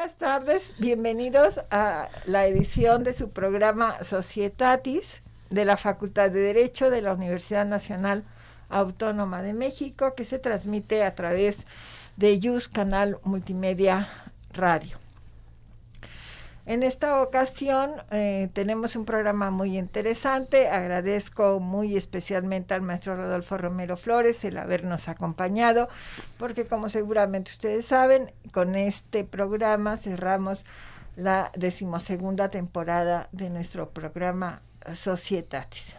Buenas tardes, bienvenidos a la edición de su programa Societatis de la Facultad de Derecho de la Universidad Nacional Autónoma de México, que se transmite a través de YUS Canal Multimedia Radio. En esta ocasión tenemos un programa muy interesante. Agradezco muy especialmente al maestro Rodolfo Romero Flores el habernos acompañado, porque como seguramente ustedes saben, con este programa cerramos la 12ª temporada de nuestro programa Societatis.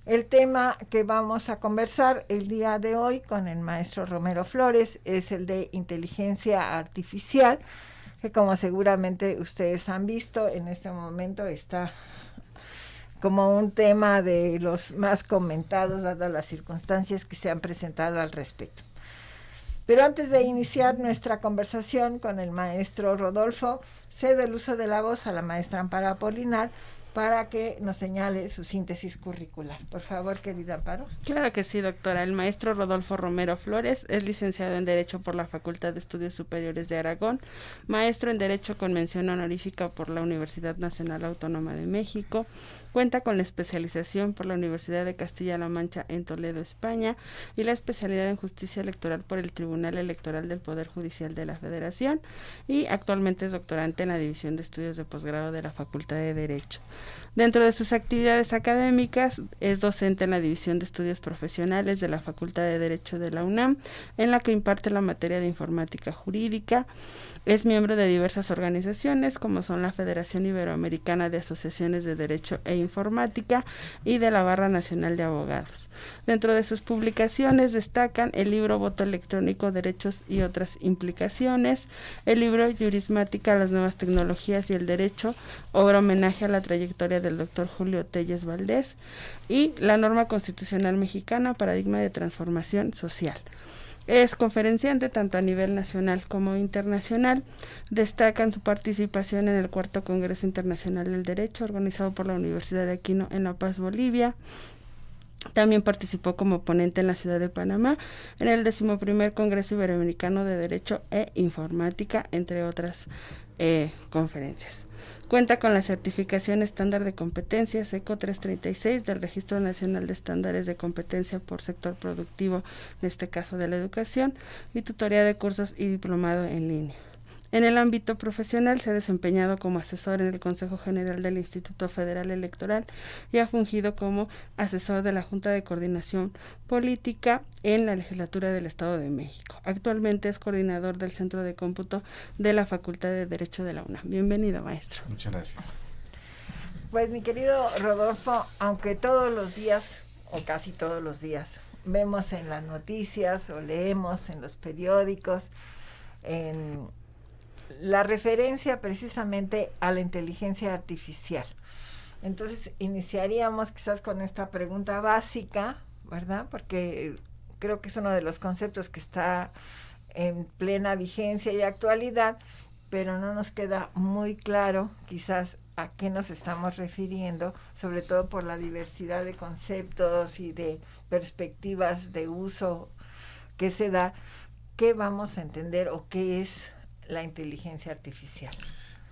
El tema que vamos a conversar el día de hoy con el maestro Romero Flores es el de inteligencia artificial, que como seguramente ustedes han visto, en este momento está como un tema de los más comentados, dadas las circunstancias que se han presentado al respecto. Pero antes de iniciar nuestra conversación con el maestro Rodolfo, cedo el uso de la voz a la maestra Amparo Apolinar para que nos señale su síntesis curricular. Por favor, querida Amparo. Claro que sí, doctora. El maestro Rodolfo Romero Flores es licenciado en Derecho por la Facultad de Estudios Superiores de Aragón, maestro en Derecho con mención honorífica por la Universidad Nacional Autónoma de México, cuenta con la especialización por la Universidad de Castilla-La Mancha en Toledo, España, y la especialidad en Justicia Electoral por el Tribunal Electoral del Poder Judicial de la Federación, y actualmente es doctorante en la División de Estudios de Posgrado de la Facultad de Derecho. Dentro de sus actividades académicas, es docente en la División de Estudios Profesionales de la Facultad de Derecho de la UNAM, en la que imparte la materia de Informática Jurídica. Es miembro de diversas organizaciones, como son la Federación Iberoamericana de Asociaciones de Derecho e Informática y de la Barra Nacional de Abogados. Dentro de sus publicaciones destacan el libro Voto Electrónico, Derechos y otras implicaciones, el libro Jurismática, las nuevas tecnologías y el derecho, obra homenaje a la trayectoria del doctor Julio Telles Valdés, y la norma constitucional mexicana, paradigma de transformación social. Es conferenciante tanto a nivel nacional como internacional. Destacan su participación en el 4º Congreso Internacional del Derecho, organizado por la Universidad de Aquino en La Paz, Bolivia. También participó como ponente en la ciudad de Panamá en el 11º Congreso Iberoamericano de Derecho e Informática, entre otras conferencias. Cuenta con la certificación estándar de competencias ECO 336 del Registro Nacional de Estándares de Competencia por Sector Productivo, en este caso de la educación, y tutoría de cursos y diplomado en línea. En el ámbito profesional se ha desempeñado como asesor en el Consejo General del Instituto Federal Electoral y ha fungido como asesor de la Junta de Coordinación Política en la Legislatura del Estado de México. Actualmente es coordinador del Centro de Cómputo de la Facultad de Derecho de la UNAM. Bienvenido, maestro. Muchas gracias. Pues mi querido Rodolfo, aunque todos los días, o casi todos los días, vemos en las noticias o leemos en los periódicos, en la referencia precisamente a la inteligencia artificial. Entonces iniciaríamos quizás con esta pregunta básica, ¿verdad? Porque creo que es uno de los conceptos que está en plena vigencia y actualidad, pero no nos queda muy claro quizás a qué nos estamos refiriendo, sobre todo por la diversidad de conceptos y de perspectivas de uso que se da. ¿Qué vamos a entender o qué es la inteligencia artificial?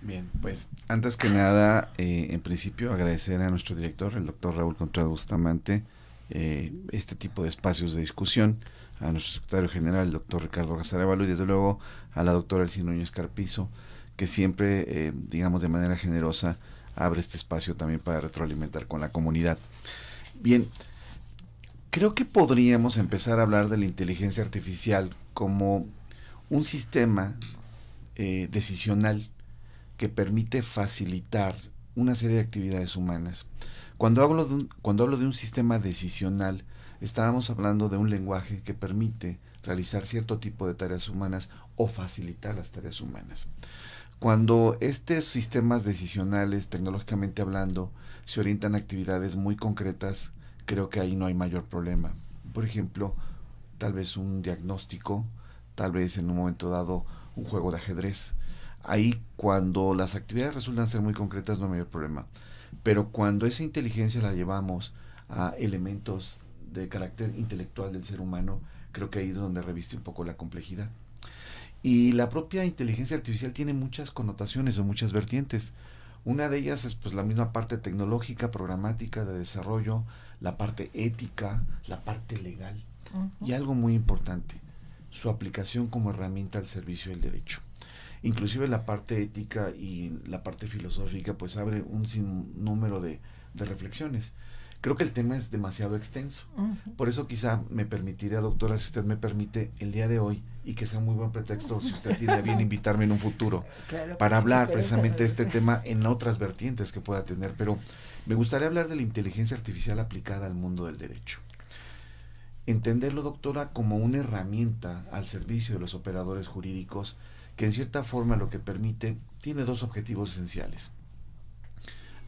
Bien, pues antes que nada, en principio agradecer a nuestro director, el doctor Raúl Contrado Bustamante, este tipo de espacios de discusión, a nuestro secretario general, el doctor Ricardo Gazarévalo, y desde luego a la doctora Elsie Núñez Carpizo, que siempre, digamos de manera generosa, abre este espacio también para retroalimentar con la comunidad. Bien, creo que podríamos empezar a hablar de la inteligencia artificial como un sistema decisional que permite facilitar una serie de actividades humanas. Cuando hablo de un sistema decisional, estábamos hablando de un lenguaje que permite realizar cierto tipo de tareas humanas o facilitar las tareas humanas. Cuando estos sistemas decisionales, tecnológicamente hablando, se orientan a actividades muy concretas, creo que ahí no hay mayor problema. Por ejemplo, tal vez un diagnóstico, tal vez en un momento dado un juego de ajedrez. Ahí, cuando las actividades resultan ser muy concretas, no hay mayor problema. Pero cuando esa inteligencia la llevamos a elementos de carácter intelectual del ser humano, creo que ahí es donde reviste un poco la complejidad. Y la propia inteligencia artificial tiene muchas connotaciones o muchas vertientes. Una de ellas es pues la misma parte tecnológica, programática, de desarrollo, la parte ética, la parte legal. Y algo muy importante, su aplicación como herramienta al servicio del derecho. Inclusive la parte ética y la parte filosófica pues abre un sinnúmero de reflexiones. Creo que el tema es demasiado extenso. Por eso quizá me permitiría, doctora, si usted me permite, el día de hoy, y que sea muy buen pretexto, si usted tiene a bien invitarme en un futuro, claro, para hablar sí, precisamente de este tema en otras vertientes que pueda tener. Pero me gustaría hablar de la inteligencia artificial aplicada al mundo del derecho. Entenderlo, doctora, como una herramienta al servicio de los operadores jurídicos, que en cierta forma lo que permite, tiene dos objetivos esenciales: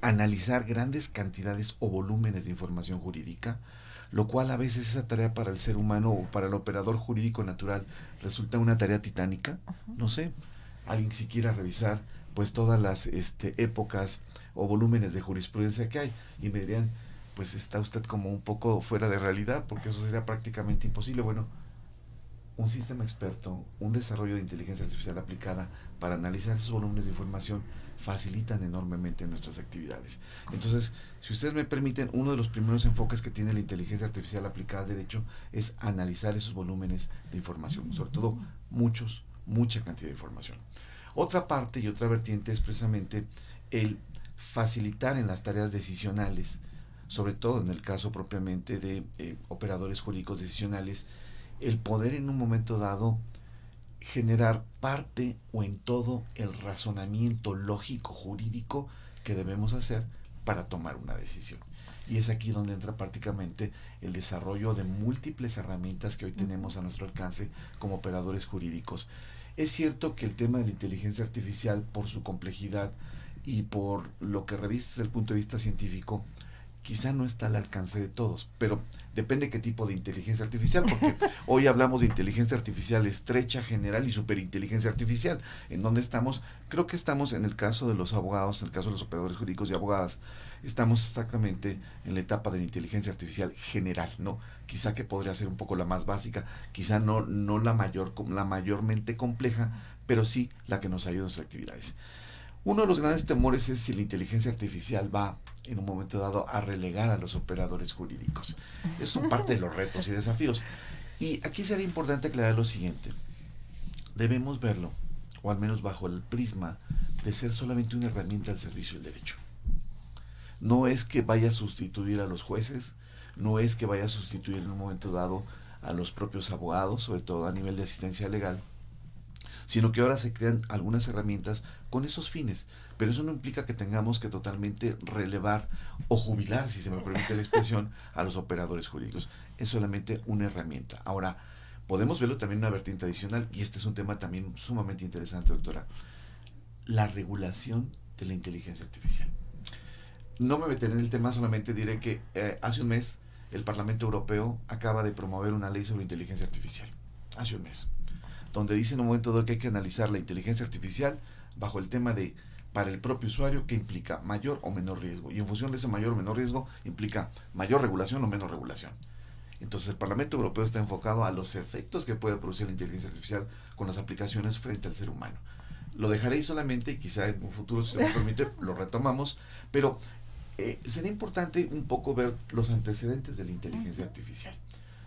analizar grandes cantidades o volúmenes de información jurídica, lo cual a veces esa tarea para el ser humano o para el operador jurídico natural resulta una tarea titánica. No sé, alguien si quiera revisar pues todas las épocas o volúmenes de jurisprudencia que hay, y me dirían, pues está usted como un poco fuera de realidad, porque eso sería prácticamente imposible. Bueno, un sistema experto, un desarrollo de inteligencia artificial aplicada para analizar esos volúmenes de información facilitan enormemente nuestras actividades. Entonces, si ustedes me permiten, uno de los primeros enfoques que tiene la inteligencia artificial aplicada al derecho es analizar esos volúmenes de información, sobre todo mucha cantidad de información. Otra parte y otra vertiente es precisamente el facilitar en las tareas decisionales, sobre todo en el caso propiamente de operadores jurídicos decisionales, el poder en un momento dado generar parte o en todo el razonamiento lógico jurídico que debemos hacer para tomar una decisión. Y es aquí donde entra prácticamente el desarrollo de múltiples herramientas que hoy tenemos a nuestro alcance como operadores jurídicos. Es cierto que el tema de la inteligencia artificial, por su complejidad y por lo que reviste desde el punto de vista científico, quizá no está al alcance de todos, pero depende qué tipo de inteligencia artificial, porque hoy hablamos de inteligencia artificial estrecha, general y superinteligencia artificial. ¿En dónde estamos? Creo que estamos en el caso de los abogados, en el caso de los operadores jurídicos y abogadas, estamos exactamente en la etapa de la inteligencia artificial general, ¿no? Quizá que podría ser un poco la más básica, quizá no la mayormente compleja, pero sí la que nos ayuda en nuestras actividades. Uno de los grandes temores es si la inteligencia artificial va en un momento dado a relegar a los operadores jurídicos. Eso son parte de los retos y desafíos. Y aquí sería importante aclarar lo siguiente. Debemos verlo, o al menos bajo el prisma, de ser solamente una herramienta al servicio del derecho. No es que vaya a sustituir a los jueces, no es que vaya a sustituir en un momento dado a los propios abogados, sobre todo a nivel de asistencia legal, sino que ahora se crean algunas herramientas con esos fines. Pero eso no implica que tengamos que totalmente relevar o jubilar, si se me permite la expresión, a los operadores jurídicos. Es solamente una herramienta. Ahora, podemos verlo también en una vertiente adicional, y este es un tema también sumamente interesante, doctora: la regulación de la inteligencia artificial. No me meteré en el tema, solamente diré que hace un mes el Parlamento Europeo acaba de promover una ley sobre inteligencia artificial. Hace un mes. Donde dice en un momento dado que hay que analizar la inteligencia artificial bajo el tema de, para el propio usuario, que implica mayor o menor riesgo. Y en función de ese mayor o menor riesgo, implica mayor regulación o menos regulación. Entonces el Parlamento Europeo está enfocado a los efectos que puede producir la inteligencia artificial con las aplicaciones frente al ser humano. Lo dejaré ahí solamente, y quizá en un futuro, si se me permite, lo retomamos, pero sería importante un poco ver los antecedentes de la inteligencia artificial.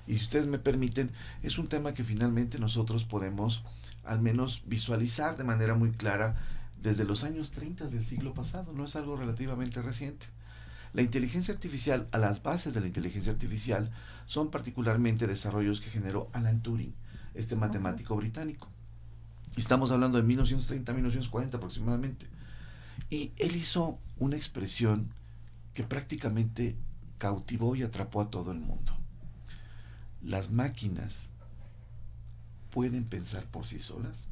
Y si ustedes me permiten, es un tema que finalmente nosotros podemos al menos visualizar de manera muy clara desde los años 30 del siglo pasado, no es algo relativamente reciente. La inteligencia artificial, a las bases de la inteligencia artificial, son particularmente desarrollos que generó Alan Turing, este matemático británico. Estamos hablando de 1930-1940 aproximadamente. Y él hizo una expresión que prácticamente cautivó y atrapó a todo el mundo. Las máquinas pueden pensar por sí solas.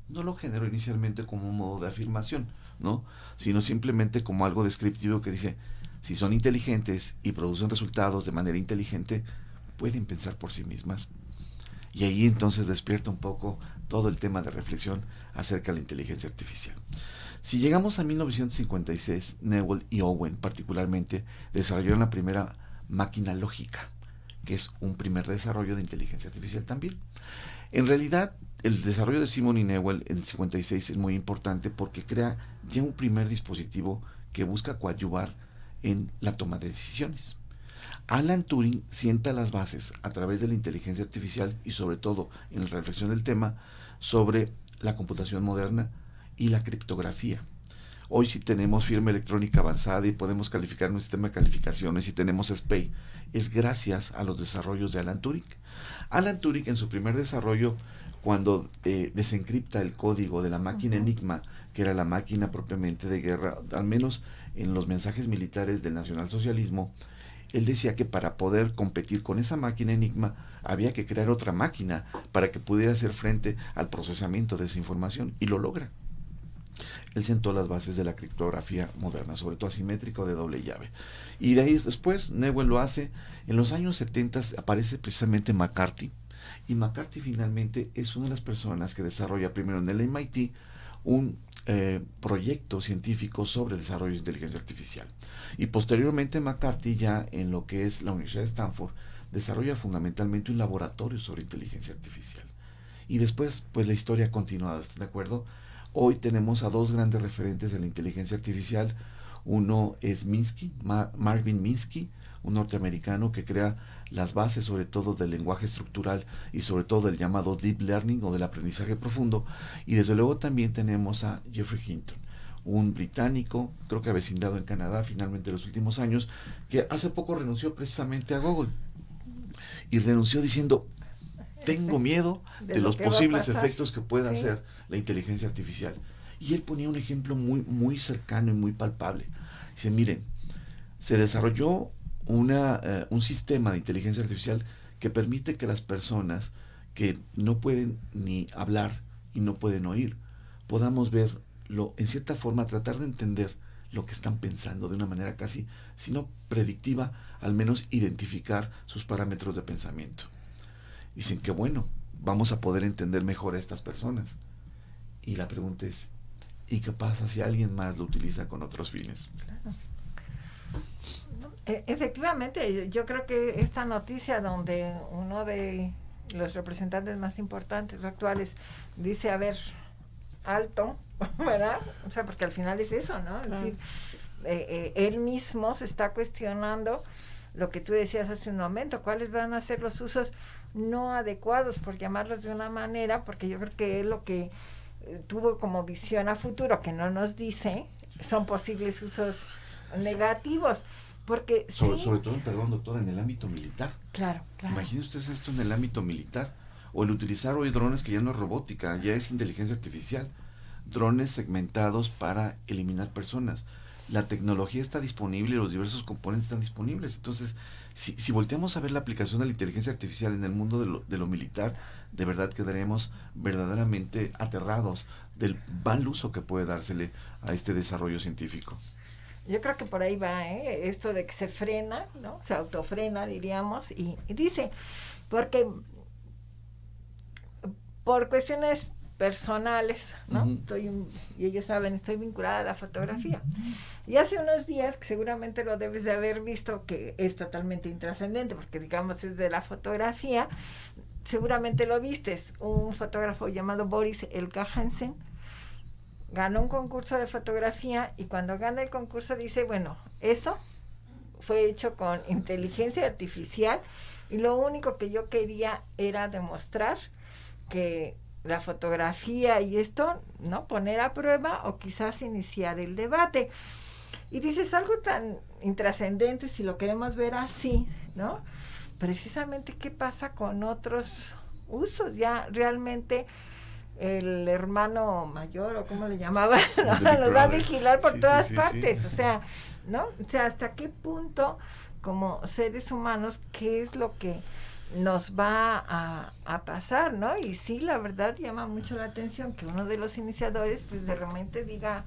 No lo generó inicialmente como un modo de afirmación, ¿no? Sino simplemente como algo descriptivo que dice, si son inteligentes y producen resultados de manera inteligente, pueden pensar por sí mismas. Y ahí entonces despierta un poco todo el tema de reflexión acerca de la inteligencia artificial. Si llegamos a 1956, Newell y Owen particularmente desarrollaron la primera máquina lógica, que es un primer desarrollo de inteligencia artificial también. En realidad, el desarrollo de Simon y Newell en el 56 es muy importante porque crea ya un primer dispositivo que busca coadyuvar en la toma de decisiones. Alan Turing sienta las bases a través de la inteligencia artificial y sobre todo en la reflexión del tema sobre la computación moderna y la criptografía. Hoy sí tenemos firma electrónica avanzada y podemos calificar un sistema de calificaciones y tenemos SPAY. Es gracias a los desarrollos de Alan Turing. Alan Turing en su primer desarrollo, cuando desencripta el código de la máquina Enigma, que era la máquina propiamente de guerra, al menos en los mensajes militares del nacionalsocialismo, él decía que para poder competir con esa máquina Enigma había que crear otra máquina para que pudiera hacer frente al procesamiento de esa información, y lo logra. Él sentó las bases de la criptografía moderna, sobre todo asimétrica o de doble llave. Y de ahí después Newell lo hace. En los años 70 aparece precisamente McCarthy, y McCarthy finalmente es una de las personas que desarrolla primero en el MIT un proyecto científico sobre el desarrollo de inteligencia artificial. Y posteriormente McCarthy, ya en lo que es la Universidad de Stanford, desarrolla fundamentalmente un laboratorio sobre inteligencia artificial. Y después, pues la historia ha continuado, ¿de acuerdo? Hoy tenemos a dos grandes referentes de la inteligencia artificial. Uno es Minsky, Marvin Minsky, un norteamericano que crea las bases sobre todo del lenguaje estructural y sobre todo del llamado deep learning o del aprendizaje profundo. Y desde luego también tenemos a Geoffrey Hinton, un británico, creo que avecindado en Canadá finalmente en los últimos años, que hace poco renunció precisamente a Google. Y renunció diciendo: tengo miedo de los posibles efectos que pueda hacer la inteligencia artificial. Y él ponía un ejemplo muy, muy cercano y muy palpable. Dice: miren, se desarrolló un sistema de inteligencia artificial que permite que las personas que no pueden ni hablar y no pueden oír, podamos verlo, en cierta forma, tratar de entender lo que están pensando de una manera casi, si no predictiva, al menos identificar sus parámetros de pensamiento. Dicen que bueno, vamos a poder entender mejor a estas personas. Y la pregunta es: ¿y qué pasa si alguien más lo utiliza con otros fines? Claro. Efectivamente, yo creo que esta noticia donde uno de los representantes más importantes actuales dice: a ver, alto, ¿verdad? O sea, porque al final es eso, ¿no? Es decir, él mismo se está cuestionando lo que tú decías hace un momento, cuáles van a ser los usos no adecuados, por llamarlos de una manera, porque yo creo que es lo que tuvo como visión a futuro, que no nos dice, son posibles usos negativos, porque sobre todo, perdón, doctora, en el ámbito militar. Claro. Imagine usted esto en el ámbito militar, o el utilizar hoy drones que ya no es robótica, ya es inteligencia artificial, drones segmentados para eliminar personas. La tecnología está disponible y los diversos componentes están disponibles. Entonces, si volteamos a ver la aplicación de la inteligencia artificial en el mundo de lo militar, de verdad quedaremos verdaderamente aterrados del mal uso que puede dársele a este desarrollo científico. Yo creo que por ahí va, esto de que se frena, ¿no? Se autofrena, diríamos, y dice, porque por cuestiones personales, ¿no? Y ellos saben, estoy vinculada a la fotografía. Y hace unos días, que seguramente lo debes de haber visto, que es totalmente intrascendente, porque digamos es de la fotografía, seguramente lo vistes, un fotógrafo llamado Boris Elka-Hansen ganó un concurso de fotografía, y cuando gana el concurso dice: bueno, eso fue hecho con inteligencia artificial, y lo único que yo quería era demostrar que la fotografía y esto, ¿no? Poner a prueba o quizás iniciar el debate. Y dices algo tan intrascendente, si lo queremos ver así, ¿no? Precisamente, ¿qué pasa con otros usos? Ya realmente el hermano mayor, o como le llamaban, nos va a vigilar por todas partes. O sea, ¿no? O sea, ¿hasta qué punto, como seres humanos, qué es lo que nos va a pasar, ¿no? Y sí, la verdad llama mucho la atención que uno de los iniciadores pues de repente diga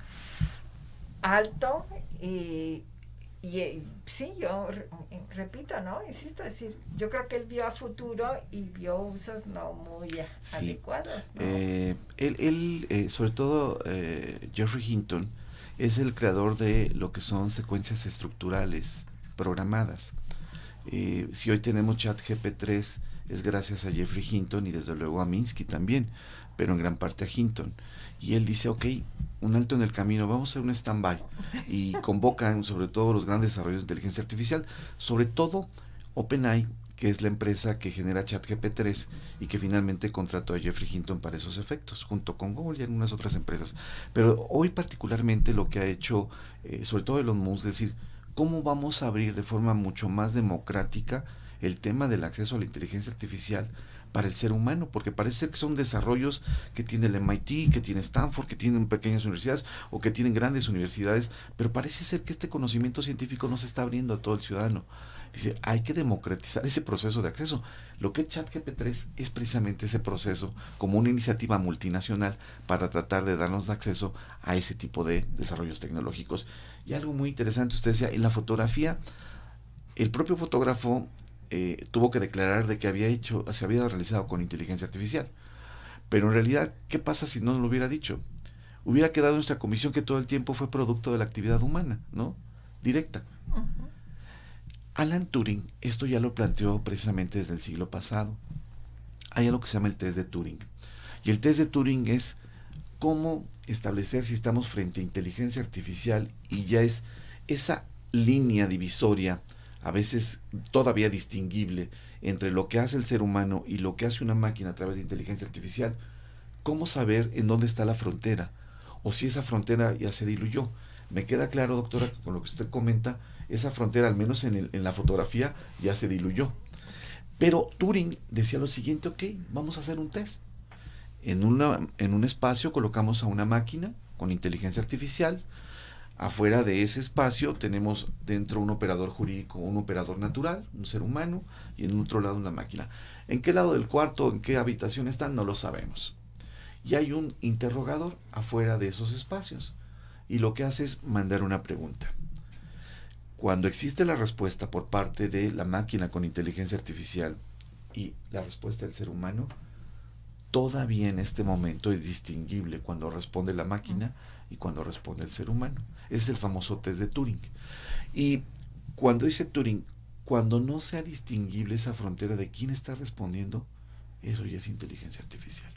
alto, y sí, yo repito, ¿no? Insisto, es decir, yo creo que él vio a futuro y vio usos no muy adecuados, ¿no? Él sobre todo Geoffrey Hinton es el creador de lo que son secuencias estructurales programadas. Si hoy tenemos ChatGPT 3, es gracias a Jeffrey Hinton y desde luego a Minsky también, pero en gran parte a Hinton. Y él dice, ok, un alto en el camino, vamos a hacer un stand-by. Y convocan sobre todo los grandes desarrollos de inteligencia artificial, sobre todo OpenAI, que es la empresa que genera ChatGPT-3 y que finalmente contrató a Jeffrey Hinton para esos efectos, junto con Google y algunas otras empresas. Pero hoy particularmente lo que ha hecho, sobre todo Elon Musk, es decir, ¿cómo vamos a abrir de forma mucho más democrática el tema del acceso a la inteligencia artificial para el ser humano? Porque parece ser que son desarrollos que tiene el MIT, que tiene Stanford, que tienen pequeñas universidades o que tienen grandes universidades, pero parece ser que este conocimiento científico no se está abriendo a todo el ciudadano. Dice, hay que democratizar ese proceso de acceso. Lo que es ChatGPT-3 es precisamente ese proceso como una iniciativa multinacional para tratar de darnos acceso a ese tipo de desarrollos tecnológicos. Y algo muy interesante, usted decía, en la fotografía, el propio fotógrafo tuvo que declarar de que se había realizado con inteligencia artificial. Pero en realidad, ¿qué pasa si no lo hubiera dicho? Hubiera quedado nuestra comisión que todo el tiempo fue producto de la actividad humana, ¿no? Directa. Uh-huh. Alan Turing, esto ya lo planteó precisamente desde el siglo pasado. Hay algo que se llama el test de Turing. Y el test de Turing es cómo establecer si estamos frente a inteligencia artificial y ya es esa línea divisoria, a veces todavía distinguible, entre lo que hace el ser humano y lo que hace una máquina a través de inteligencia artificial. ¿Cómo saber en dónde está la frontera? O si esa frontera ya se diluyó. Me queda claro, doctora, que con lo que usted comenta, esa frontera, al menos en la fotografía, ya se diluyó. Pero Turing decía lo siguiente, ok, vamos a hacer un test. En un espacio colocamos a una máquina con inteligencia artificial. Afuera de ese espacio tenemos dentro un operador jurídico, un operador natural, un ser humano, y en otro lado una máquina. ¿En qué lado del cuarto, en qué habitación están? No lo sabemos. Y hay un interrogador afuera de esos espacios. Y lo que hace es mandar una pregunta. Cuando existe la respuesta por parte de la máquina con inteligencia artificial y la respuesta del ser humano, todavía en este momento es distinguible cuando responde la máquina y cuando responde el ser humano. Ese es el famoso test de Turing. Y cuando dice Turing, cuando no sea distinguible esa frontera de quién está respondiendo, eso ya es inteligencia artificial.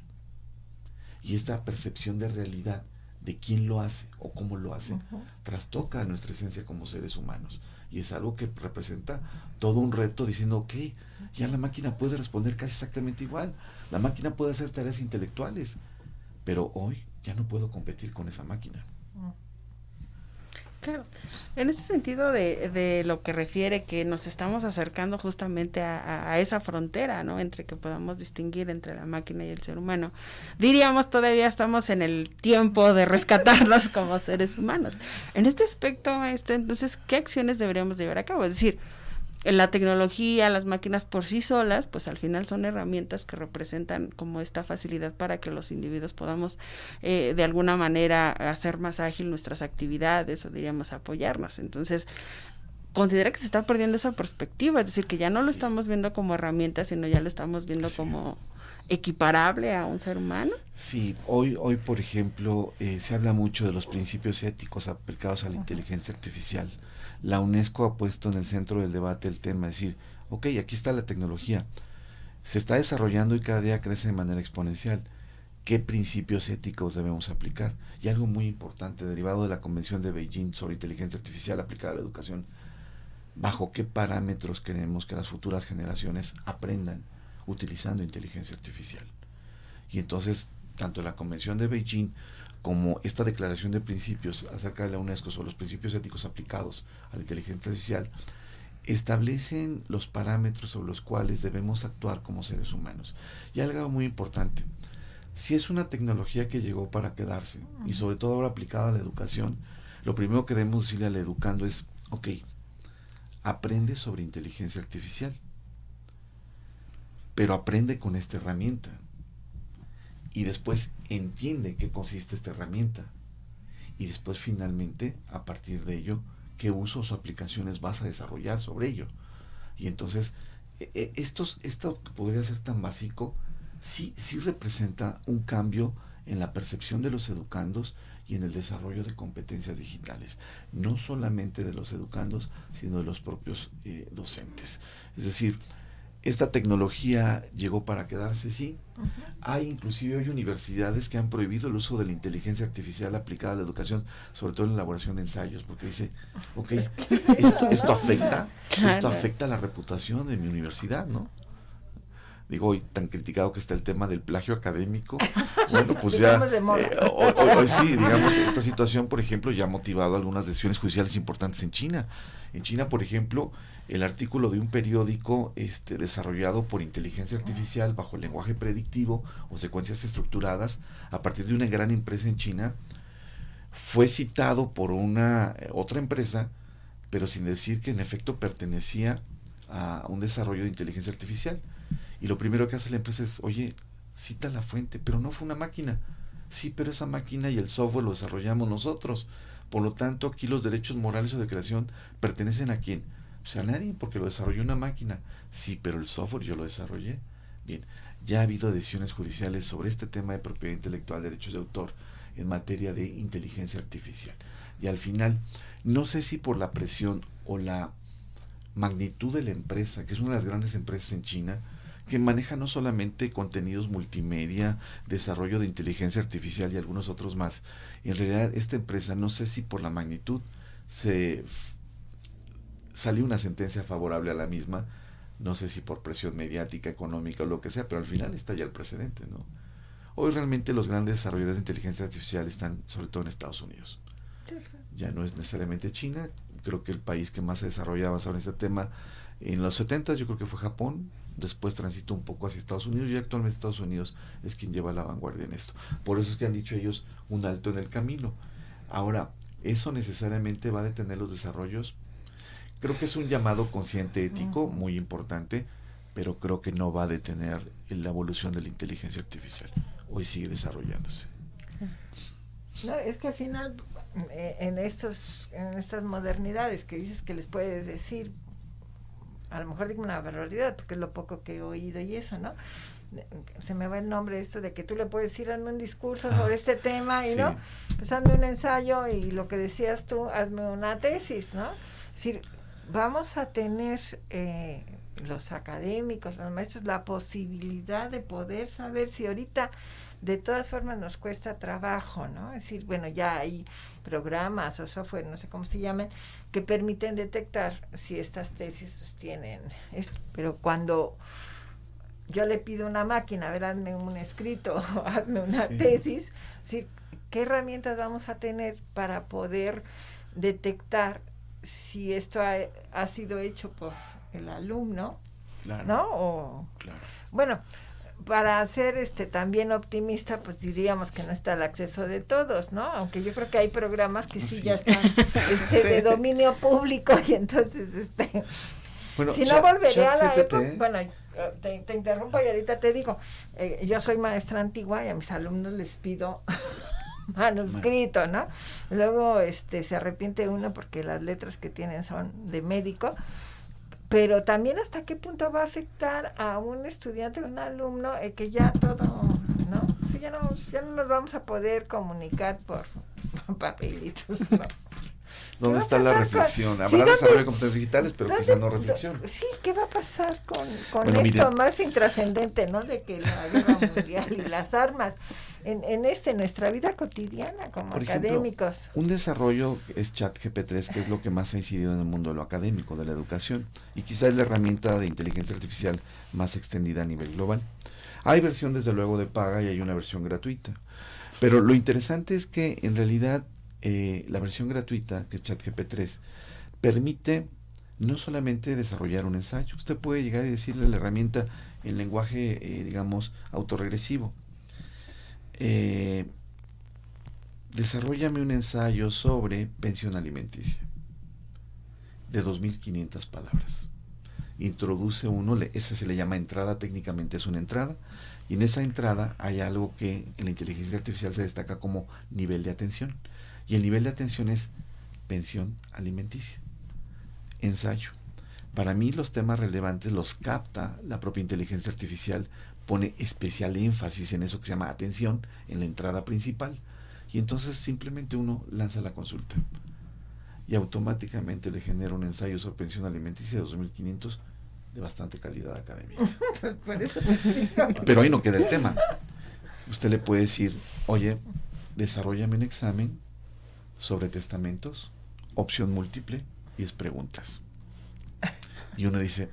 Y esta percepción de realidad de quién lo hace o cómo lo hace, trastoca a nuestra esencia como seres humanos. Y es algo que representa todo un reto diciendo, ok, ya la máquina puede responder casi exactamente igual. La máquina puede hacer tareas intelectuales, pero hoy ya no puedo competir con esa máquina. Claro, en este sentido de lo que refiere que nos estamos acercando justamente a esa frontera, ¿no? Entre que podamos distinguir entre la máquina y el ser humano. Diríamos, todavía estamos en el tiempo de rescatarnos como seres humanos. En este aspecto, entonces, ¿qué acciones deberíamos llevar a cabo? Es decir, la tecnología, las máquinas por sí solas, pues al final son herramientas que representan como esta facilidad para que los individuos podamos de alguna manera hacer más ágil nuestras actividades o diríamos apoyarnos. Entonces, considera que se está perdiendo esa perspectiva, es decir, que ya no lo estamos viendo como herramienta, sino ya lo estamos viendo como equiparable a un ser humano. Sí, hoy por ejemplo, se habla mucho de los principios éticos aplicados a la inteligencia artificial. La UNESCO ha puesto en el centro del debate el tema, es decir, ok, aquí está la tecnología, se está desarrollando y cada día crece de manera exponencial. ¿Qué principios éticos debemos aplicar? Y algo muy importante, derivado de la Convención de Beijing sobre inteligencia artificial aplicada a la educación, ¿bajo qué parámetros queremos que las futuras generaciones aprendan utilizando inteligencia artificial? Y entonces, tanto la Convención de Beijing como esta declaración de principios acerca de la UNESCO sobre los principios éticos aplicados a la inteligencia artificial, establecen los parámetros sobre los cuales debemos actuar como seres humanos. Y algo muy importante, si es una tecnología que llegó para quedarse, y sobre todo ahora aplicada a la educación, lo primero que debemos decirle al educando es, ok, aprende sobre inteligencia artificial, pero aprende con esta herramienta. Y después entiende qué consiste esta herramienta. Y después finalmente, a partir de ello, qué usos o aplicaciones vas a desarrollar sobre ello. Y entonces, esto que podría ser tan básico, sí representa un cambio en la percepción de los educandos y en el desarrollo de competencias digitales. No solamente de los educandos, sino de los propios docentes. Es decir, esta tecnología llegó para quedarse, sí. Hay inclusive hoy universidades que han prohibido el uso de la inteligencia artificial aplicada a la educación, sobre todo en la elaboración de ensayos, porque dice, ok, esto afecta la reputación de mi universidad, ¿no? Digo, hoy tan criticado que está el tema del plagio académico, bueno, pues ya, hoy sí, digamos, esta situación, por ejemplo, ya ha motivado algunas decisiones judiciales importantes en China. En China, por ejemplo, el artículo de un periódico desarrollado por inteligencia artificial bajo el lenguaje predictivo o secuencias estructuradas a partir de una gran empresa en China, fue citado por una otra empresa, pero sin decir que en efecto pertenecía a un desarrollo de inteligencia artificial. Y lo primero que hace la empresa es, oye, cita la fuente, pero no fue una máquina. Sí, pero esa máquina y el software lo desarrollamos nosotros. Por lo tanto, aquí los derechos morales o de creación pertenecen ¿a quién? Pues a nadie, porque lo desarrolló una máquina. Sí, pero el software yo lo desarrollé. Bien, ya ha habido decisiones judiciales sobre este tema de propiedad intelectual, derechos de autor, en materia de inteligencia artificial. Y al final, no sé si por la presión o la magnitud de la empresa, que es una de las grandes empresas en China, que maneja no solamente contenidos multimedia, desarrollo de inteligencia artificial y algunos otros más. En realidad, esta empresa, no sé si por la magnitud, salió una sentencia favorable a la misma, no sé si por presión mediática, económica o lo que sea, pero al final está ya el precedente, ¿no? Hoy realmente los grandes desarrolladores de inteligencia artificial están sobre todo en Estados Unidos. Ya no es necesariamente China. Creo que el país que más se desarrollaba sobre este tema en los 70 yo creo que fue Japón, después transitó un poco hacia Estados Unidos y actualmente Estados Unidos es quien lleva la vanguardia en esto. Por eso es que han dicho ellos un alto en el camino. Ahora, ¿eso necesariamente va a detener los desarrollos? Creo que es un llamado consciente ético muy importante, pero creo que no va a detener la evolución de la inteligencia artificial. Hoy sigue desarrollándose. No, es que al final en estas modernidades que dices que les puedes decir, a lo mejor digo una barbaridad porque es lo poco que he oído y eso, ¿no? Se me va el nombre esto de que tú le puedes ir hazme un discurso sobre este tema y sí, ¿no? Pues hazme un ensayo y lo que decías tú, hazme una tesis, ¿no? Es decir, vamos a tener los académicos, los maestros, la posibilidad de poder saber si ahorita de todas formas nos cuesta trabajo, ¿no? Es decir, bueno, ya hay programas o software, no sé cómo se llaman, que permiten detectar si estas tesis pues tienen esto, pero cuando yo le pido a una máquina, a ver, hazme un escrito, hazme una tesis, ¿sí? ¿Qué herramientas vamos a tener para poder detectar si esto ha sido hecho por el alumno, claro, ¿no? O, claro. Bueno, para ser también optimista, pues diríamos que no está al acceso de todos, ¿no? Aunque yo creo que hay programas que sí ya están de dominio público y entonces bueno, si no volveré a la época, bueno, te interrumpo y ahorita te digo, yo soy maestra antigua y a mis alumnos les pido manuscrito, ¿no? Luego se arrepiente uno porque las letras que tienen son de médico, pero también hasta qué punto va a afectar a un estudiante, un alumno, que ya todo, ¿no? Sí, ya no nos vamos a poder comunicar por papelitos, ¿no? ¿Dónde está la reflexión? Habrá desarrollo de competencias digitales, pero quizás no reflexión. Sí, ¿qué va a pasar con bueno, esto más intrascendente, ¿no? De que la guerra mundial y las armas en nuestra vida cotidiana como por académicos. Ejemplo, un desarrollo es ChatGPT-3, que es lo que más ha incidido en el mundo de lo académico, de la educación, y quizás es la herramienta de inteligencia artificial más extendida a nivel global. Hay versión desde luego de paga y hay una versión gratuita, pero lo interesante es que en realidad la versión gratuita, que es ChatGPT-3, permite no solamente desarrollar un ensayo. Usted puede llegar y decirle a la herramienta en lenguaje, digamos, autorregresivo, desarróllame un ensayo sobre pensión alimenticia de 2.500 palabras. Introduce uno, esa se le llama entrada, técnicamente es una entrada, y en esa entrada hay algo que en la inteligencia artificial se destaca como nivel de atención. Y el nivel de atención es pensión alimenticia, ensayo. Para mí los temas relevantes los capta la propia inteligencia artificial, pone especial énfasis en eso que se llama atención en la entrada principal. Y entonces simplemente uno lanza la consulta y automáticamente le genera un ensayo sobre pensión alimenticia de 2.500 de bastante calidad académica. Por eso Pero ahí no queda el tema. Usted le puede decir, oye, desarróllame un examen sobre testamentos, opción múltiple, y es preguntas. Y uno dice,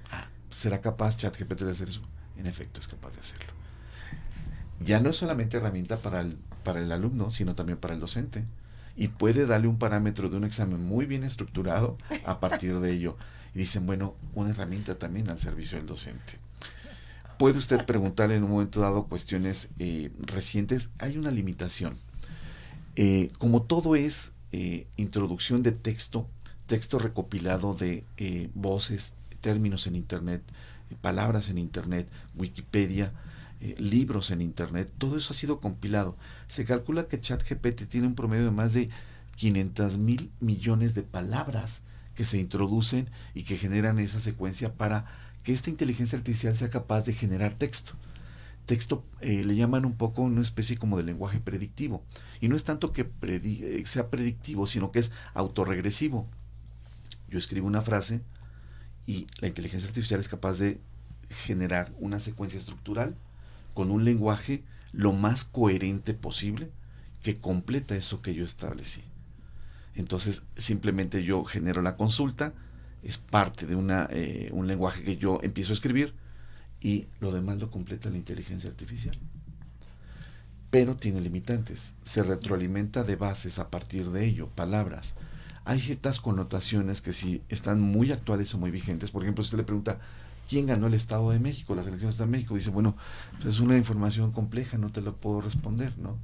¿será capaz ChatGPT de hacer eso? En efecto, es capaz de hacerlo. Ya no es solamente herramienta para el alumno, sino también para el docente. Y puede darle un parámetro de un examen muy bien estructurado a partir de ello. Y dicen, bueno, una herramienta también al servicio del docente. Puede usted preguntarle en un momento dado cuestiones recientes. Hay una limitación. Como todo es introducción de texto recopilado de voces, términos en Internet, palabras en Internet, Wikipedia, libros en Internet, todo eso ha sido compilado. Se calcula que ChatGPT tiene un promedio de más de 500,000 millones de palabras que se introducen y que generan esa secuencia para que esta inteligencia artificial sea capaz de generar texto. Texto le llaman un poco una especie como de lenguaje predictivo. Y no es tanto que sea predictivo, sino que es autorregresivo. Yo escribo una frase y la inteligencia artificial es capaz de generar una secuencia estructural con un lenguaje lo más coherente posible que completa eso que yo establecí. Entonces simplemente yo genero la consulta, es parte de un lenguaje que yo empiezo a escribir y lo demás lo completa la inteligencia artificial. Pero tiene limitantes, se retroalimenta de bases a partir de ello, palabras. Hay ciertas connotaciones que sí están muy actuales o muy vigentes. Por ejemplo, si usted le pregunta, ¿quién ganó el Estado de México, las elecciones de México? Dice, bueno, pues es una información compleja, no te lo puedo responder, ¿no?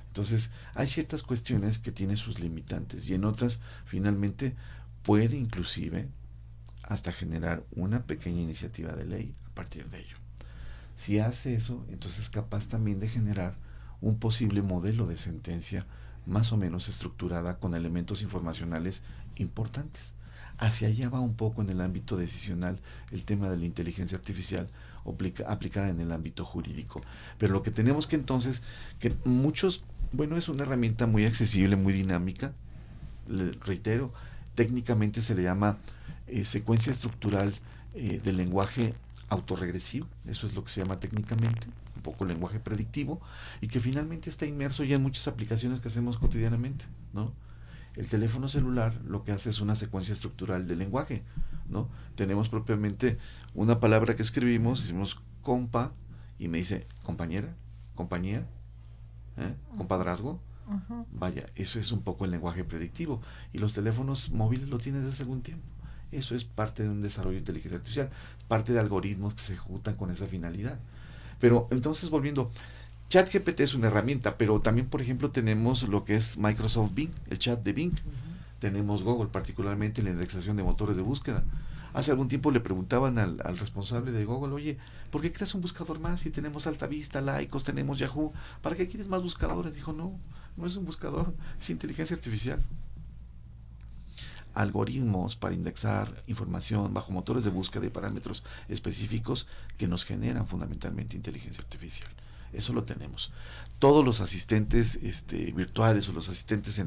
Entonces, hay ciertas cuestiones que tienen sus limitantes y en otras, finalmente, puede inclusive hasta generar una pequeña iniciativa de ley a partir de ello. Si hace eso, entonces es capaz también de generar un posible modelo de sentencia más o menos estructurada con elementos informacionales importantes. Hacia allá va un poco en el ámbito decisional el tema de la inteligencia artificial aplicada en el ámbito jurídico. Pero lo que tenemos que entonces, que muchos, bueno, es una herramienta muy accesible, muy dinámica, le reitero, técnicamente se le llama secuencia estructural del lenguaje autorregresivo, eso es lo que se llama técnicamente, un poco lenguaje predictivo, y que finalmente está inmerso ya en muchas aplicaciones que hacemos cotidianamente, ¿no? El teléfono celular lo que hace es una secuencia estructural del lenguaje, ¿no? Tenemos propiamente una palabra que escribimos, decimos compa, y me dice compañera, compañía, compadrazgo. Uh-huh. Vaya, eso es un poco el lenguaje predictivo, y los teléfonos móviles lo tienen desde hace algún tiempo. Eso es parte de un desarrollo de inteligencia artificial, parte de algoritmos que se ejecutan con esa finalidad. Pero entonces, volviendo, ChatGPT es una herramienta, pero también, por ejemplo, tenemos lo que es Microsoft Bing, el chat de Bing. Uh-huh. Tenemos Google, particularmente en la indexación de motores de búsqueda. Hace algún tiempo le preguntaban al responsable de Google, oye, ¿por qué creas un buscador más si tenemos Altavista, Lycos, tenemos Yahoo? ¿Para qué quieres más buscadores? Dijo, no es un buscador, es inteligencia artificial. Algoritmos para indexar información bajo motores de búsqueda y parámetros específicos que nos generan fundamentalmente inteligencia artificial. Eso lo tenemos. Todos los asistentes virtuales o los asistentes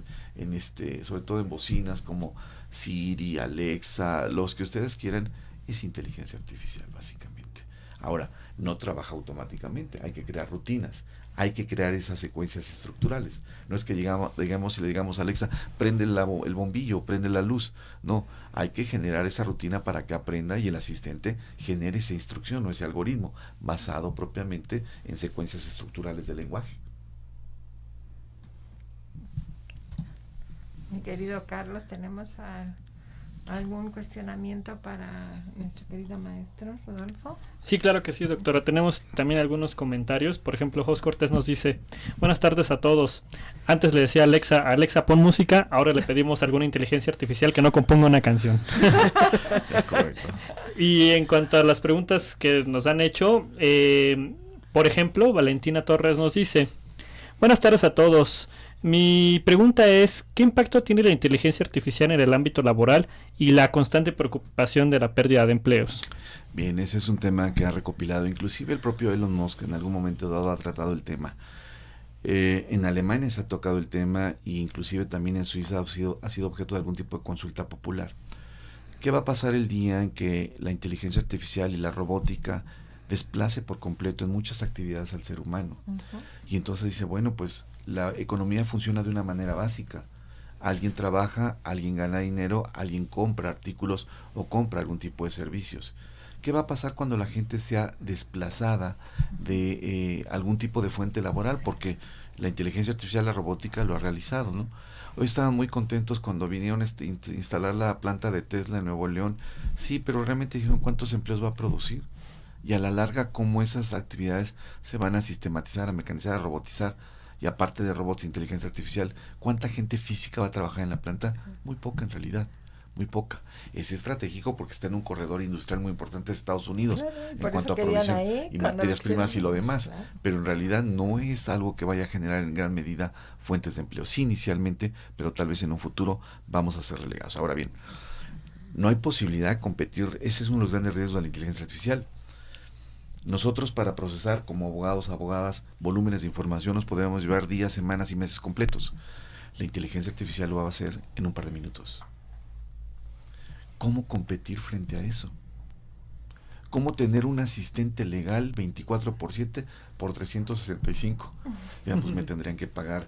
sobre todo en bocinas como Siri, Alexa, los que ustedes quieran, es inteligencia artificial básicamente. Ahora, no trabaja automáticamente, hay que crear rutinas, hay que crear esas secuencias estructurales. No es que digamos y le digamos a Alexa, prende el bombillo, prende la luz. No, hay que generar esa rutina para que aprenda y el asistente genere esa instrucción o ese algoritmo basado propiamente en secuencias estructurales del lenguaje. Mi querido Carlos, ¿tenemos algún cuestionamiento para nuestro querido maestro Rodolfo? Sí, claro que sí, doctora. Tenemos también algunos comentarios. Por ejemplo, Jos Cortés nos dice, buenas tardes a todos. Antes le decía a Alexa, pon música. Ahora le pedimos a alguna inteligencia artificial que no componga una canción. Es correcto. Y en cuanto a las preguntas que nos han hecho, por ejemplo, Valentina Torres nos dice, buenas tardes a todos. Mi pregunta es, ¿qué impacto tiene la inteligencia artificial en el ámbito laboral y la constante preocupación de la pérdida de empleos? Bien, ese es un tema que ha recopilado, inclusive el propio Elon Musk en algún momento dado ha tratado el tema. En Alemania se ha tocado el tema e inclusive también en Suiza ha sido objeto de algún tipo de consulta popular. ¿Qué va a pasar el día en que la inteligencia artificial y la robótica desplace por completo en muchas actividades al ser humano? Y entonces dice, bueno, pues la economía funciona de una manera básica. Alguien trabaja, alguien gana dinero, alguien compra artículos o compra algún tipo de servicios. ¿Qué va a pasar cuando la gente sea desplazada de algún tipo de fuente laboral? Porque la inteligencia artificial, la robótica lo ha realizado, ¿no? Hoy estaban muy contentos cuando vinieron a instalar la planta de Tesla en Nuevo León. Sí, pero realmente dijeron cuántos empleos va a producir. Y a la larga, cómo esas actividades se van a sistematizar, a mecanizar, a robotizar. Y aparte de robots e inteligencia artificial, ¿cuánta gente física va a trabajar en la planta? Muy poca en realidad. Muy poca. Es estratégico porque está en un corredor industrial muy importante de Estados Unidos en cuanto a provisión y materias primas y lo demás, pero en realidad no es algo que vaya a generar en gran medida fuentes de empleo. Sí, inicialmente, pero tal vez en un futuro vamos a ser relegados. Ahora bien, no hay posibilidad de competir, ese es uno de los grandes riesgos de la inteligencia artificial. Nosotros, para procesar como abogados, abogadas, volúmenes de información nos podemos llevar días, semanas y meses completos. La inteligencia artificial lo va a hacer en un par de minutos. ¿Cómo competir frente a eso? ¿Cómo tener un asistente legal 24/7 por 365? Ya pues me tendrían que pagar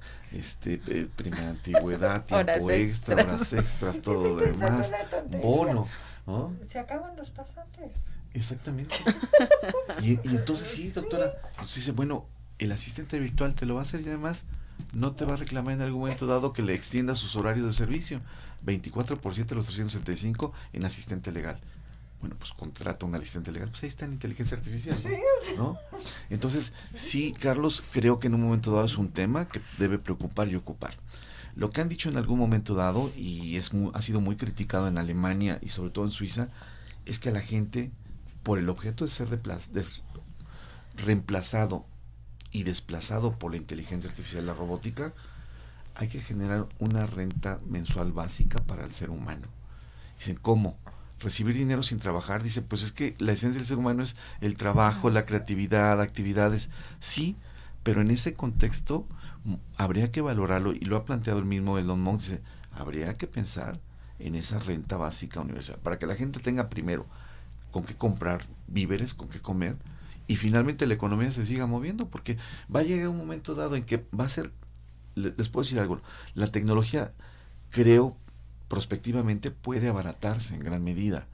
primera antigüedad, tiempo extra, horas extras, todo lo demás, bono, ¿no? Se acaban los pasantes. Exactamente. Y entonces sí, doctora, pues dice, bueno, el asistente virtual te lo va a hacer y además no te va a reclamar en algún momento dado que le extienda sus horarios de servicio. 24/7 los 365 en asistente legal. Bueno, pues contrata un asistente legal, pues ahí está en inteligencia artificial, ¿no? Entonces, sí, Carlos, creo que en un momento dado es un tema que debe preocupar y ocupar. Lo que han dicho en algún momento dado, y ha sido muy criticado en Alemania y sobre todo en Suiza, es que a la gente, por el objeto de ser reemplazado y desplazado por la inteligencia artificial y la robótica, hay que generar una renta mensual básica para el ser humano. Dicen, ¿cómo? Recibir dinero sin trabajar. Dice, pues es que la esencia del ser humano es el trabajo, la creatividad, actividades. Sí, pero en ese contexto habría que valorarlo, y lo ha planteado el mismo Elon Musk, dice, habría que pensar en esa renta básica universal, para que la gente tenga primero con qué comprar víveres, con qué comer, y finalmente la economía se siga moviendo, porque va a llegar un momento dado en que va a ser, les puedo decir algo, la tecnología, creo, prospectivamente puede abaratarse en gran medida.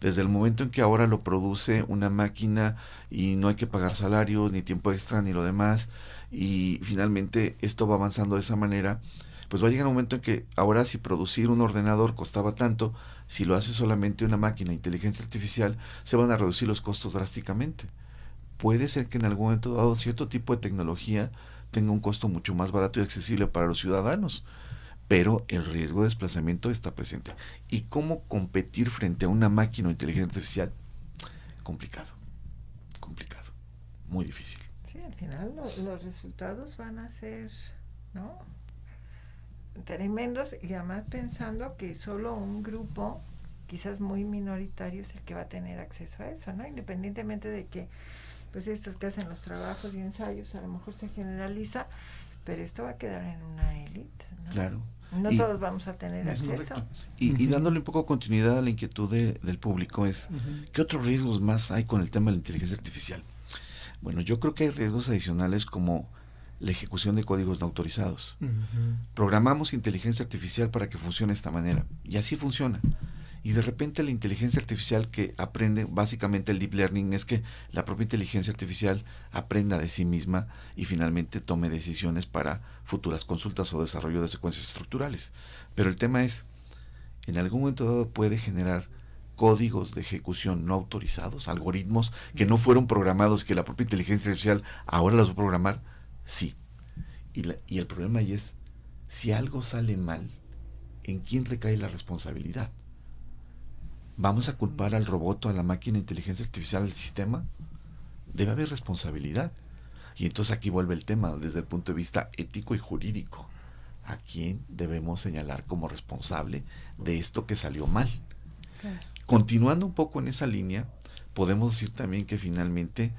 Desde el momento en que ahora lo produce una máquina y no hay que pagar salarios, ni tiempo extra, ni lo demás, y finalmente esto va avanzando de esa manera, pues va a llegar un momento en que ahora si producir un ordenador costaba tanto, si lo hace solamente una máquina de inteligencia artificial, se van a reducir los costos drásticamente. Puede ser que en algún momento dado cierto tipo de tecnología tenga un costo mucho más barato y accesible para los ciudadanos, pero el riesgo de desplazamiento está presente. ¿Y cómo competir frente a una máquina de inteligencia artificial? Complicado, muy difícil. Sí, al final los resultados van a ser, ¿no?, tremendos, y además pensando que solo un grupo, quizás muy minoritario, es el que va a tener acceso a eso, ¿no? Independientemente de que pues estos que hacen los trabajos y ensayos a lo mejor se generaliza, pero esto va a quedar en una élite, ¿no? Claro. No todos vamos a tener acceso. Y dándole un poco continuidad a la inquietud del público es, ¿qué otros riesgos más hay con el tema de la inteligencia artificial? Bueno, yo creo que hay riesgos adicionales como la ejecución de códigos no autorizados. Programamos inteligencia artificial para que funcione de esta manera, y así funciona. Y de repente la inteligencia artificial que aprende, básicamente el deep learning, es que la propia inteligencia artificial aprenda de sí misma y finalmente tome decisiones para futuras consultas o desarrollo de secuencias estructurales. Pero el tema es, en algún momento dado puede generar códigos de ejecución no autorizados, algoritmos que no fueron programados, que la propia inteligencia artificial ahora los va a programar. Sí. Y el problema ahí es, si algo sale mal, ¿en quién recae la responsabilidad? ¿Vamos a culpar al robot o a la máquina de inteligencia artificial, al sistema? Debe haber responsabilidad. Y entonces aquí vuelve el tema desde el punto de vista ético y jurídico. ¿A quién debemos señalar como responsable de esto que salió mal? Claro. Continuando un poco en esa línea, podemos decir también que finalmente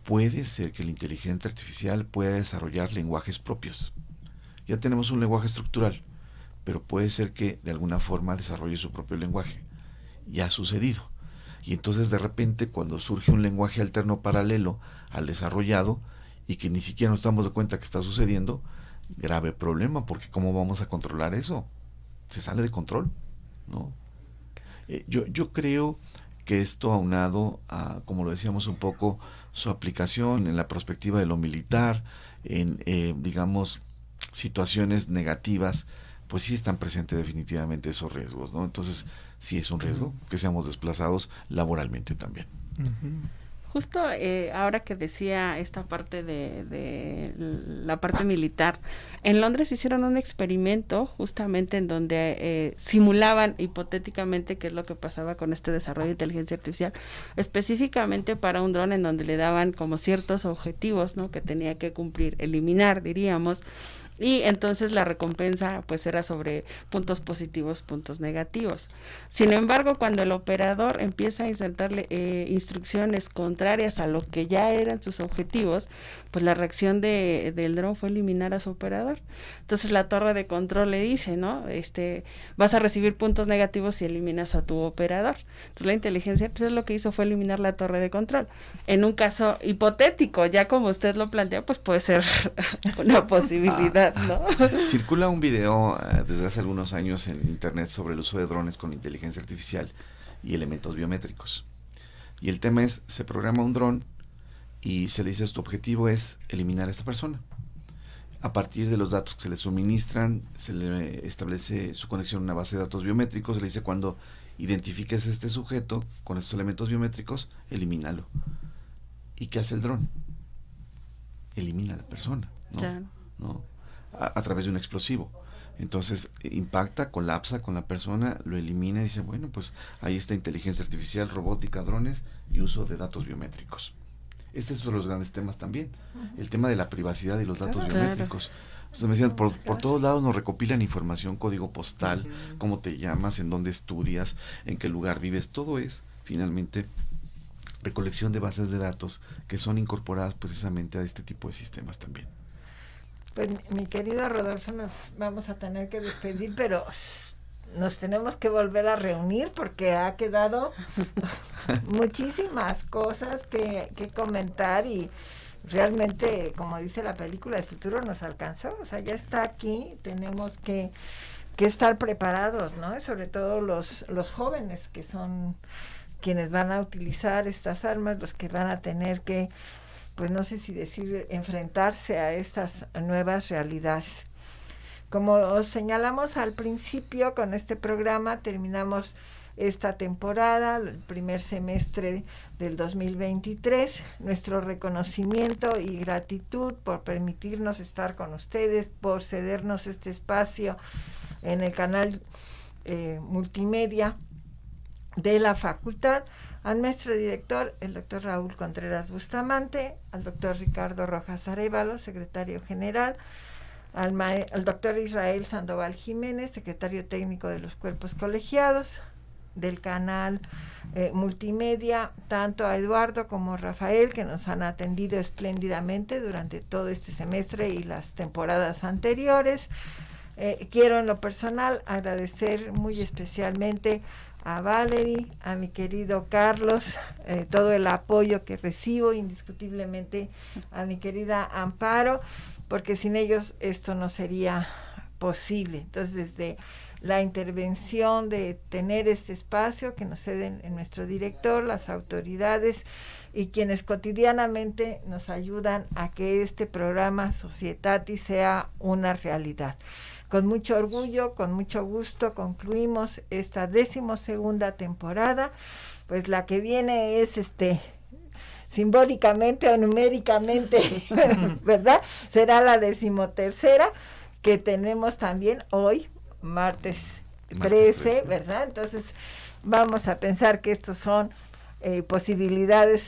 puede ser que la inteligencia artificial pueda desarrollar lenguajes propios. Ya tenemos un lenguaje estructural, pero puede ser que de alguna forma desarrolle su propio lenguaje. ya ha sucedido. Y entonces de repente cuando surge un lenguaje alterno paralelo al desarrollado y que ni siquiera nos damos de cuenta que está sucediendo, grave problema, porque ¿cómo vamos a controlar eso? Se sale de control, ¿no? Yo creo que esto aunado a, como lo decíamos un poco, su aplicación en la perspectiva de lo militar, en, digamos, situaciones negativas, pues sí están presentes definitivamente esos riesgos, ¿no? Entonces, sí es un riesgo que seamos desplazados laboralmente también. Justo ahora que decía esta parte de la parte militar, en Londres hicieron un experimento justamente en donde simulaban hipotéticamente qué es lo que pasaba con este desarrollo de inteligencia artificial, específicamente para un dron en donde le daban como ciertos objetivos, ¿no?, que tenía que cumplir, eliminar, diríamos. Y entonces la recompensa pues era sobre puntos positivos, puntos negativos. Sin embargo, cuando el operador empieza a insertarle instrucciones contrarias a lo que ya eran sus objetivos, pues la reacción del dron fue eliminar a su operador. Entonces la torre de control le dice, ¿no? Vas a recibir puntos negativos si eliminas a tu operador. Entonces la inteligencia artificial lo que hizo fue eliminar la torre de control. En un caso hipotético, ya como usted lo plantea, pues puede ser una posibilidad, ¿no? Circula un video desde hace algunos años en internet sobre el uso de drones con inteligencia artificial y elementos biométricos. Y el tema es, se programa un dron y se le dice, tu objetivo es eliminar a esta persona. A partir de los datos que se le suministran, se le establece su conexión a una base de datos biométricos, se le dice, cuando identifiques a este sujeto con estos elementos biométricos, elimínalo. ¿Y qué hace el dron? Elimina a la persona, ¿no? Claro. ¿No? A través de un explosivo. Entonces impacta, colapsa con la persona, lo elimina y dice, bueno, pues ahí está inteligencia artificial, robótica, drones y uso de datos biométricos. Este es uno de los grandes temas también, el tema de la privacidad y los datos biométricos. Entonces me decían, por todos lados nos recopilan información, código postal, cómo te llamas, en dónde estudias, en qué lugar vives, todo es finalmente recolección de bases de datos que son incorporadas precisamente a este tipo de sistemas también. Pues mi querido Rodolfo, nos vamos a tener que despedir, pero nos tenemos que volver a reunir porque ha quedado muchísimas cosas que comentar y realmente, como dice la película, el futuro nos alcanzó, o sea, ya está aquí, tenemos que estar preparados, ¿no? Y sobre todo los jóvenes que son quienes van a utilizar estas armas, los que van a tener que, pues no sé si decir, enfrentarse a estas nuevas realidades. Como os señalamos al principio, con este programa terminamos esta temporada, el primer semestre del 2023. Nuestro reconocimiento y gratitud por permitirnos estar con ustedes, por cedernos este espacio en el canal multimedia de la facultad, al maestro director, el doctor Raúl Contreras Bustamante, al doctor Ricardo Rojas Arévalo, secretario general, al doctor Israel Sandoval Jiménez, secretario técnico de los cuerpos colegiados del canal multimedia, tanto a Eduardo como a Rafael, que nos han atendido espléndidamente durante todo este semestre y las temporadas anteriores. Quiero en lo personal agradecer muy especialmente a Valerie, a mi querido Carlos, todo el apoyo que recibo, indiscutiblemente a mi querida Amparo, porque sin ellos esto no sería posible. Entonces, desde la intervención de tener este espacio que nos ceden en nuestro director, las autoridades y quienes cotidianamente nos ayudan a que este programa Societatis sea una realidad. Con mucho orgullo, con mucho gusto concluimos esta 12ª temporada, pues la que viene es simbólicamente o numéricamente, ¿verdad? Será la 13ª que tenemos también hoy, martes 13, ¿verdad? Entonces vamos a pensar que estos son posibilidades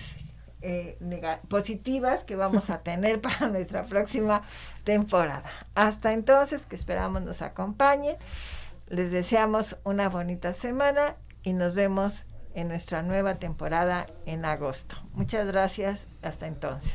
positivas que vamos a tener para nuestra próxima temporada. Hasta entonces, que esperamos nos acompañen, les deseamos una bonita semana y nos vemos en nuestra nueva temporada en agosto. Muchas gracias, hasta entonces.